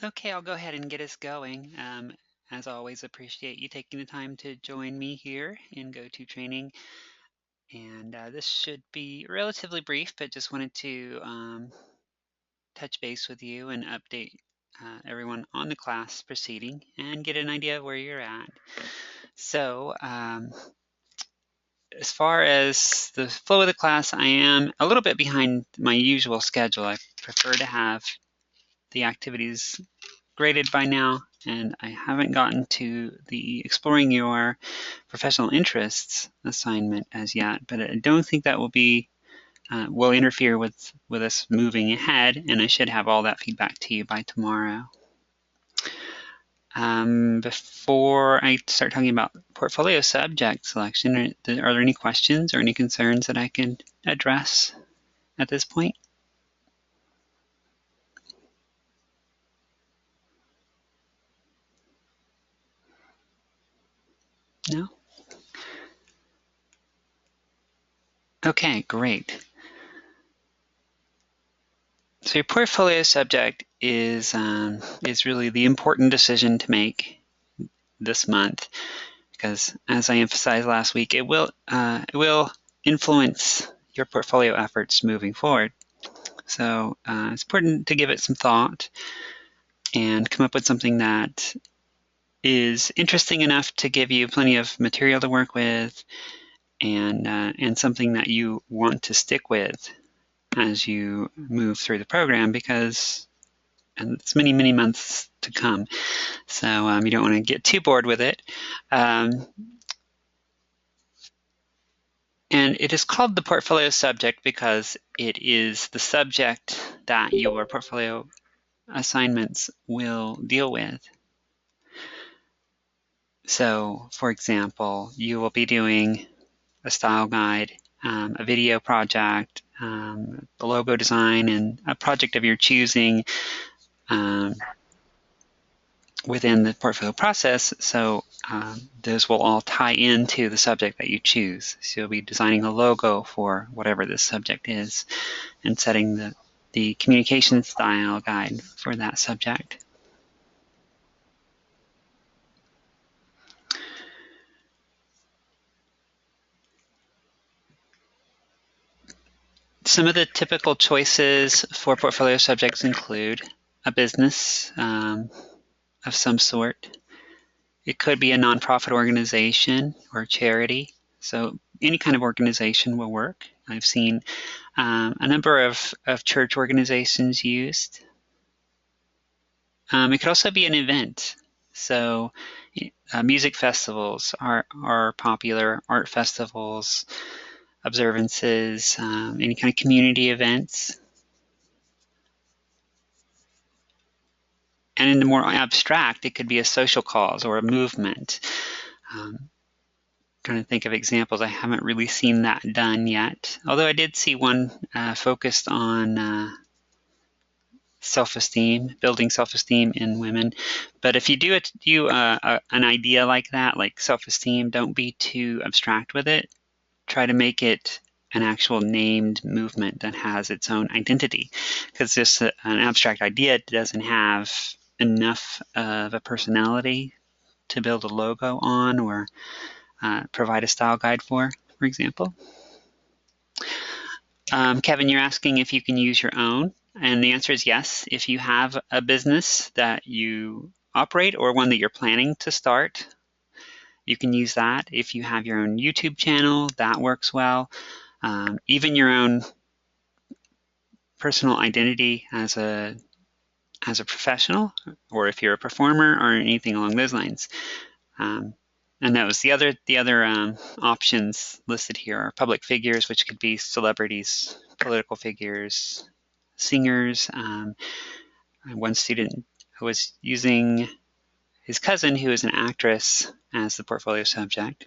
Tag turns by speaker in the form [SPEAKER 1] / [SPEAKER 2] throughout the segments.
[SPEAKER 1] Okay, I'll go ahead and get us going. As always, appreciate you taking the time to join me here in GoToTraining. And this should be relatively brief, but just wanted to touch base with you and update everyone on the class proceeding and get an idea of where you're at. So, as far as the flow of the class, I am a little bit behind my usual schedule. I prefer to have the activities graded by now, and I haven't gotten to the exploring your professional interests assignment as yet, but I don't think that will interfere with us moving ahead, and I should have all that feedback to you by tomorrow. Before I start talking about portfolio subject selection, are there any questions or any concerns that I can address at this point? No? Okay, great. So your portfolio subject is really the important decision to make this month, because as I emphasized last week, it will influence your portfolio efforts moving forward. So it's important to give it some thought and come up with something that is interesting enough to give you plenty of material to work with, and something that you want to stick with as you move through the program, because it's many, many months to come. So you don't want to get too bored with it. And it is called the portfolio subject because it is the subject that your portfolio assignments will deal with. So, for example, you will be doing a style guide, a video project, a logo design, and a project of your choosing within the portfolio process. So those will all tie into the subject that you choose. So you'll be designing a logo for whatever this subject is and setting the communication style guide for that subject. Some of the typical choices for portfolio subjects include a business of some sort. It could be a nonprofit organization or charity. So any kind of organization will work. I've seen a number of church organizations used. It could also be an event. So music festivals are popular, art festivals, observances, any kind of community events. And in the more abstract, it could be a social cause or a movement. Trying to think of examples. I haven't really seen that done yet, although I did see one focused on self-esteem, building self-esteem in women. But if you do an idea like that, like self-esteem, don't be too abstract with it. Try to make it an actual named movement that has its own identity, because just an abstract idea doesn't have enough of a personality to build a logo on or provide a style guide for example. Kevin, you're asking if you can use your own, and the answer is yes. If you have a business that you operate or one that you're planning to start, you can use that. If you have your own YouTube channel, that works well. Even your own personal identity as a professional, or if you're a performer or anything along those lines. And that was the other options listed here are public figures, which could be celebrities, political figures, singers. One student was using his cousin, who is an actress, as the portfolio subject.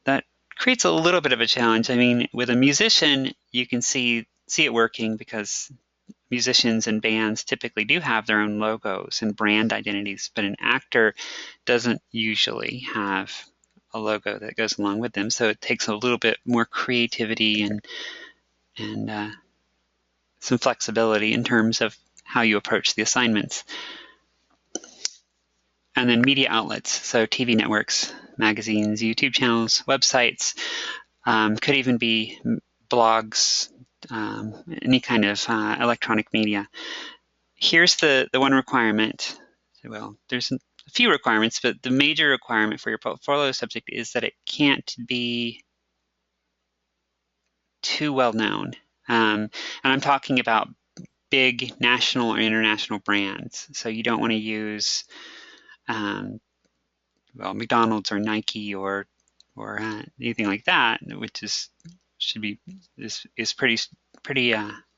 [SPEAKER 1] That creates a little bit of a challenge. I mean, with a musician, you can see it working because musicians and bands typically do have their own logos and brand identities, but an actor doesn't usually have a logo that goes along with them. So it takes a little bit more creativity and some flexibility in terms of how you approach the assignments. And then media outlets, so TV networks, magazines, YouTube channels, websites, could even be blogs, any kind of electronic media. Here's the one requirement. Well, there's a few requirements, but the major requirement for your portfolio subject is that it can't be too well known. And I'm talking about big national or international brands. So you don't want to use well, McDonald's or Nike or anything like that, which is pretty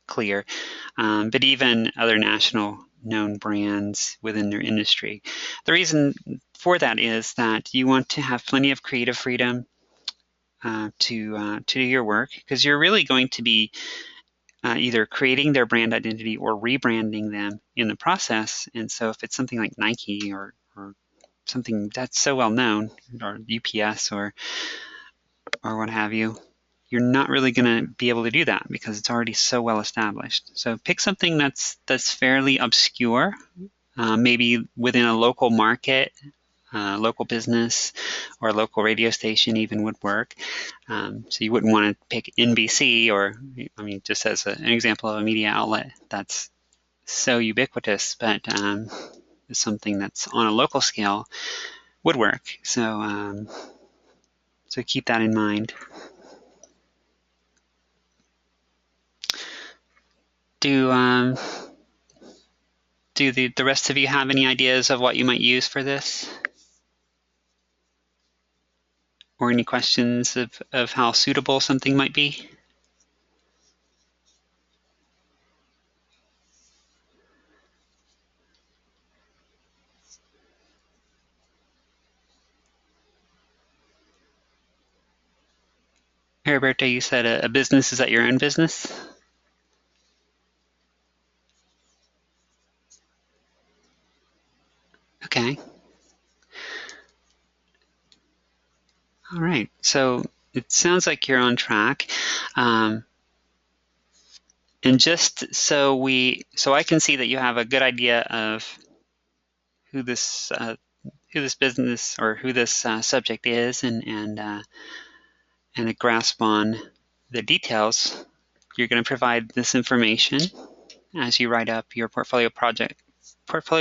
[SPEAKER 1] clear. But even other national known brands within their industry. The reason for that is that you want to have plenty of creative freedom to do your work, because you're really going to be either creating their brand identity or rebranding them in the process. And so if it's something like Nike or something that's so well known, or UPS or what have you, you're not really going to be able to do that because it's already so well established. So pick something that's fairly obscure, maybe within a local market, local business, or a local radio station even would work. So you wouldn't want to pick NBC, or, I mean, just as an example of a media outlet that's so ubiquitous, but something that's on a local scale would work. So keep that in mind. Do the rest of you have any ideas of what you might use for this? Or any questions of how suitable something might be? Roberto, you said a business, is that your own business? Okay. All right. So it sounds like you're on track. And just so I can see that you have a good idea of who this business or who this subject is, and a grasp on the details, you're going to provide this information as you write up your portfolio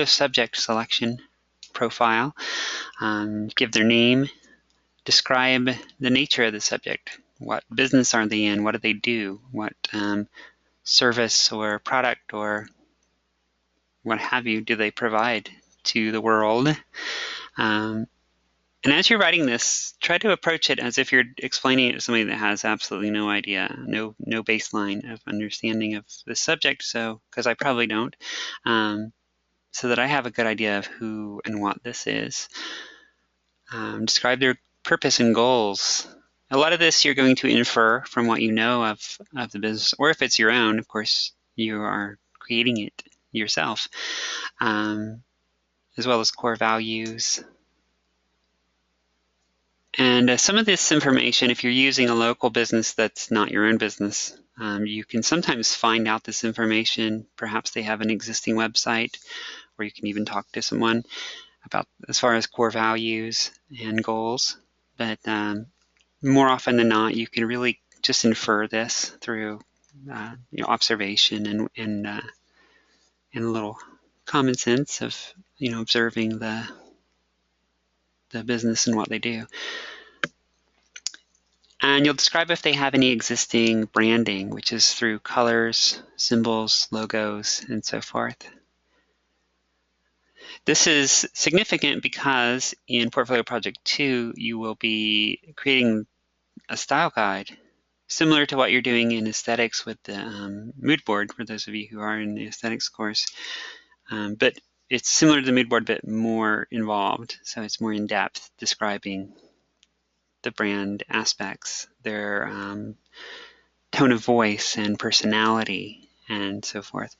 [SPEAKER 1] subject selection profile. Give their name, describe the nature of the subject. What business are they in? What do they do? What service or product or what have you do they provide to the world? And as you're writing this, try to approach it as if you're explaining it to somebody that has absolutely no idea, no baseline of understanding of the subject. So, because I probably don't, so that I have a good idea of who and what this is. Describe their purpose and goals. A lot of this you're going to infer from what you know of the business, or if it's your own, of course, you are creating it yourself, as well as core values. And some of this information, if you're using a local business that's not your own business, you can sometimes find out this information. Perhaps they have an existing website, or you can even talk to someone about as far as core values and goals. But more often than not, you can really just infer this through observation and a little common sense of observing the business and what they do. And you'll describe if they have any existing branding, which is through colors, symbols, logos, and so forth. This is significant because in Portfolio Project 2, you will be creating a style guide, similar to what you're doing in aesthetics with the mood board, for those of you who are in the aesthetics course. But it's similar to the mood board, but more involved. So it's more in-depth, describing the brand aspects, their tone of voice and personality, and so forth.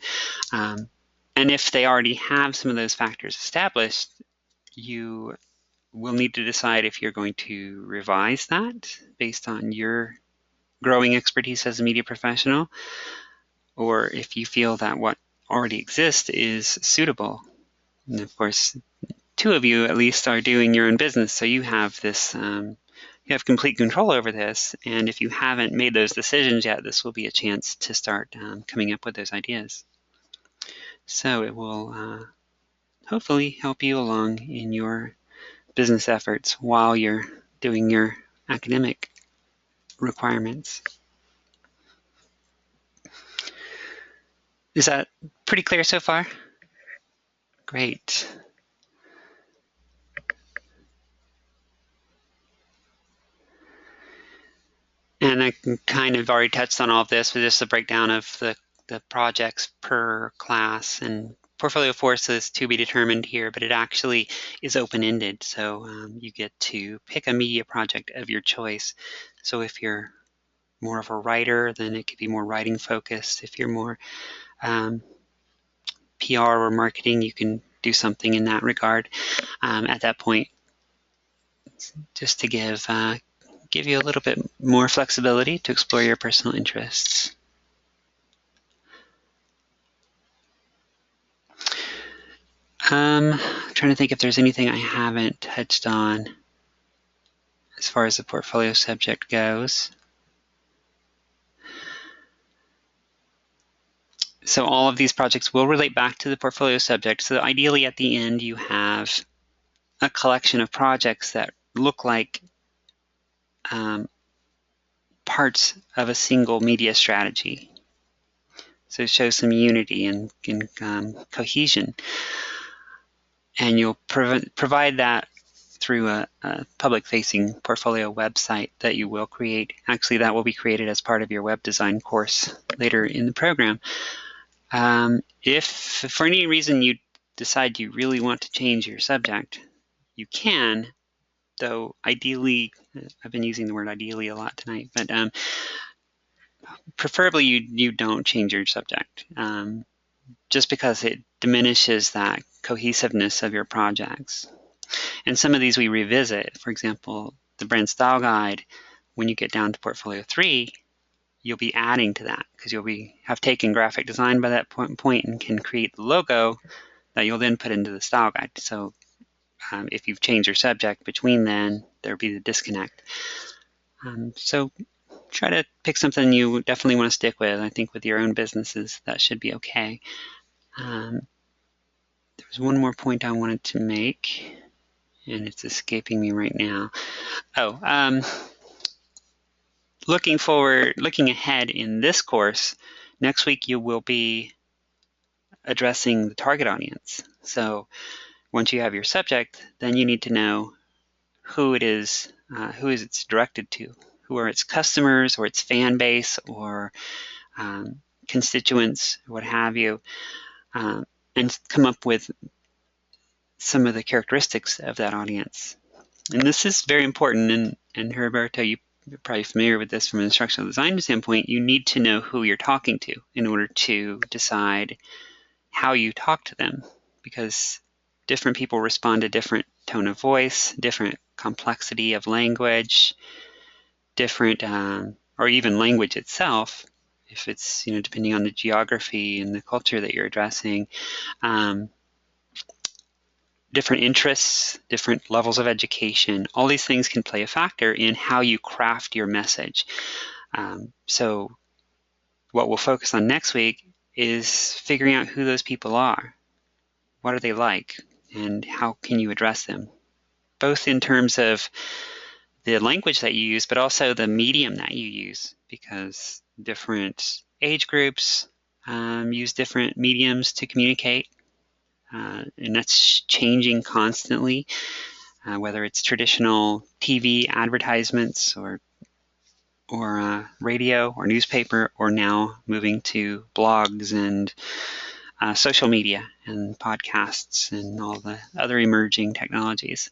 [SPEAKER 1] And if they already have some of those factors established, you will need to decide if you're going to revise that based on your growing expertise as a media professional, or if you feel that what already exist is suitable. And of course, 2 of you at least are doing your own business, so you have this, you have complete control over this. And if you haven't made those decisions yet, this will be a chance to start coming up with those ideas. So it will hopefully help you along in your business efforts while you're doing your academic requirements. Is that pretty clear so far? Great. And I kind of already touched on all of this with just a breakdown of the projects per class. And Portfolio 4 says to be determined here, but it actually is open-ended. So you get to pick a media project of your choice. So if you're more of a writer, then it could be more writing focused. If you're more PR or marketing, you can do something in that regard at that point, just to give you a little bit more flexibility to explore your personal interests. I'm trying to think if there's anything I haven't touched on as far as the portfolio subject goes. So all of these projects will relate back to the portfolio subject. So ideally at the end you have a collection of projects that look like parts of a single media strategy. So it shows some unity and cohesion. And you'll provide that through a public-facing portfolio website that you will create. Actually, that will be created as part of your web design course later in the program. If for any reason you decide you really want to change your subject, you can, though ideally, I've been using the word ideally a lot tonight, but preferably you don't change your subject, just because it diminishes that cohesiveness of your projects. And some of these we revisit. For example, the brand style guide, when you get down to portfolio 3, you'll be adding to that because you'll have taken graphic design by that point and can create the logo that you'll then put into the style guide. So if you've changed your subject between then, there'll be the disconnect. So try to pick something you definitely want to stick with. I think with your own businesses, that should be okay. There's one more point I wanted to make, and it's escaping me right now. Looking ahead in this course, next week you will be addressing the target audience. So once you have your subject, then you need to know who it's directed to, who are its customers or its fan base or constituents, what have you, and come up with some of the characteristics of that audience. And this is very important, and Heriberto, you're probably familiar with this from an instructional design standpoint. You need to know who you're talking to in order to decide how you talk to them, because different people respond to different tone of voice, different complexity of language, different, or even language itself, if it's, depending on the geography and the culture that you're addressing. Different interests, different levels of education, all these things can play a factor in how you craft your message. So what we'll focus on next week is figuring out who those people are. What are they like? And how can you address them? Both in terms of the language that you use, but also the medium that you use, because different age groups use different mediums to communicate. And that's changing constantly, whether it's traditional TV advertisements or radio or newspaper, or now moving to blogs and social media and podcasts and all the other emerging technologies.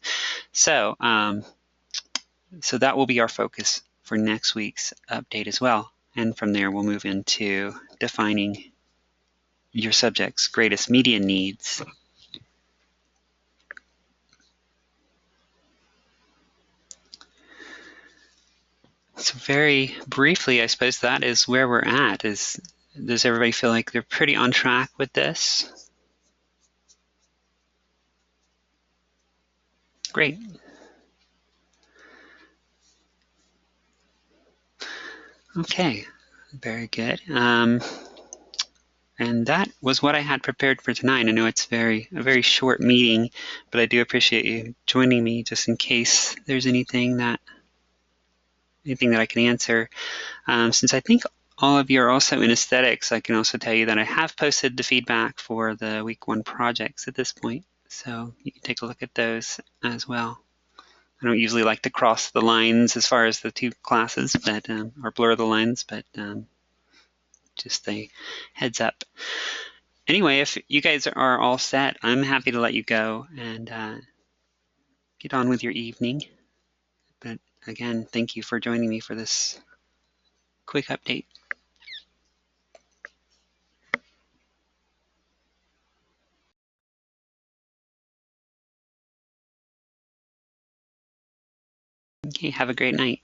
[SPEAKER 1] So, so that will be our focus for next week's update as well. And from there, we'll move into defining your subject's greatest media needs. So very briefly, I suppose that is where we're at, is Does everybody feel like they're pretty on track with this? Great. Okay, very good. And that was what I had prepared for tonight. I know it's a very short meeting, but I do appreciate you joining me just in case there's anything that I can answer. Since I think all of you are also in aesthetics, I can also tell you that I have posted the feedback for the week 1 projects at this point. So you can take a look at those as well. I don't usually like to cross the lines as far as the 2 classes, but or blur the lines, but just a heads up. Anyway, if you guys are all set, I'm happy to let you go and get on with your evening. But again, thank you for joining me for this quick update. Okay, have a great night.